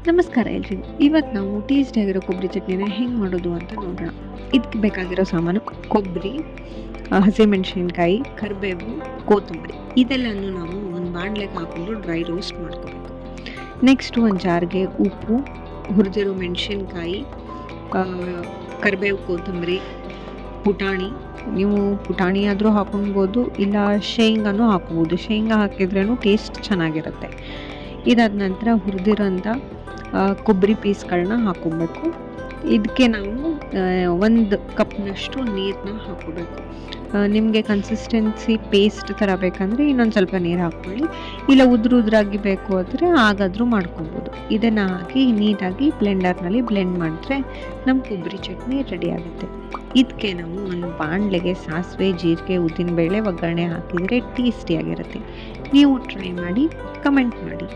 ನಮಸ್ಕಾರ ಎಲ್ರಿಗೂ. ಇವತ್ತು ನಾವು ಟೇಸ್ಟ್ ಆಗಿರೋ ಕೊಬ್ಬರಿ ಚಟ್ನಿನ ಹೆಂಗೆ ಮಾಡೋದು ಅಂತ ನೋಡೋಣ. ಇದಕ್ಕೆ ಬೇಕಾಗಿರೋ ಸಾಮಾನು ಕೊಬ್ಬರಿ, ಹಸಿಮೆಣಸಿನ್ಕಾಯಿ, ಕರಿಬೇವು, ಕೊತ್ತಂಬರಿ ಇದೆಲ್ಲನೂ ನಾವು ಒಂದು ಬಾಣಲೆಗೆ ಹಾಕ್ಕೊಂಡು ಡ್ರೈ ರೋಸ್ಟ್ ಮಾಡ್ಕೋಬೇಕು. ನೆಕ್ಸ್ಟು ಒಂದು ಜಾರ್ಗೆ ಉಪ್ಪು, ಹುರಿದಿರೋ ಮೆಣಸಿನ್ಕಾಯಿ, ಕರಿಬೇವು, ಕೊತ್ತಂಬರಿ, ಪುಟಾಣಿ. ನೀವು ಪುಟಾಣಿ ಆದರೂ ಹಾಕೊಳ್ಬೋದು, ಇಲ್ಲ ಶೇಂಗಾನೂ ಹಾಕ್ಬೋದು. ಶೇಂಗಾ ಹಾಕಿದ್ರೂ ಟೇಸ್ಟ್ ಚೆನ್ನಾಗಿರುತ್ತೆ. ಇದಾದ ನಂತರ ಹುರಿದಿರೋಂಥ ಕೊಬ್ಬರಿ ಪೀಸ್ಗಳನ್ನ ಹಾಕ್ಕೊಬೇಕು. ಇದಕ್ಕೆ ನಾವು 1 ಕಪ್ನಷ್ಟು ನೀರನ್ನ ಹಾಕ್ಕೋಬೇಕು. ನಿಮಗೆ ಕನ್ಸಿಸ್ಟೆನ್ಸಿ ಪೇಸ್ಟ್ ಥರ ಬೇಕಂದರೆ ಇನ್ನೊಂದು ಸ್ವಲ್ಪ ನೀರು ಹಾಕ್ಕೊಳ್ಳಿ, ಇಲ್ಲ ಉದ್ರಾಗಿ ಬೇಕು ಅಂದರೆ ಹಾಗಾದರೂ ಮಾಡ್ಕೊಬೋದು. ಇದನ್ನು ಹಾಕಿ ನೀಟಾಗಿ ಬ್ಲೆಂಡರ್ನಲ್ಲಿ ಬ್ಲೆಂಡ್ ಮಾಡಿದ್ರೆ ನಮ್ಮ ಕೊಬ್ಬರಿ ಚಟ್ನಿ ರೆಡಿ ಆಗುತ್ತೆ. ಇದಕ್ಕೆ ನಾವು ಒಂದು ಬಾಣಲೆಗೆ ಸಾಸಿವೆ, ಜೀರಿಗೆ, ಉದ್ದಿನಬೇಳೆ ಒಗ್ಗರಣೆ ಹಾಕಿದರೆ ಟೇಸ್ಟಿಯಾಗಿರುತ್ತೆ. ನೀವು ಟ್ರೈ ಮಾಡಿ, ಕಮೆಂಟ್ ಮಾಡಿ.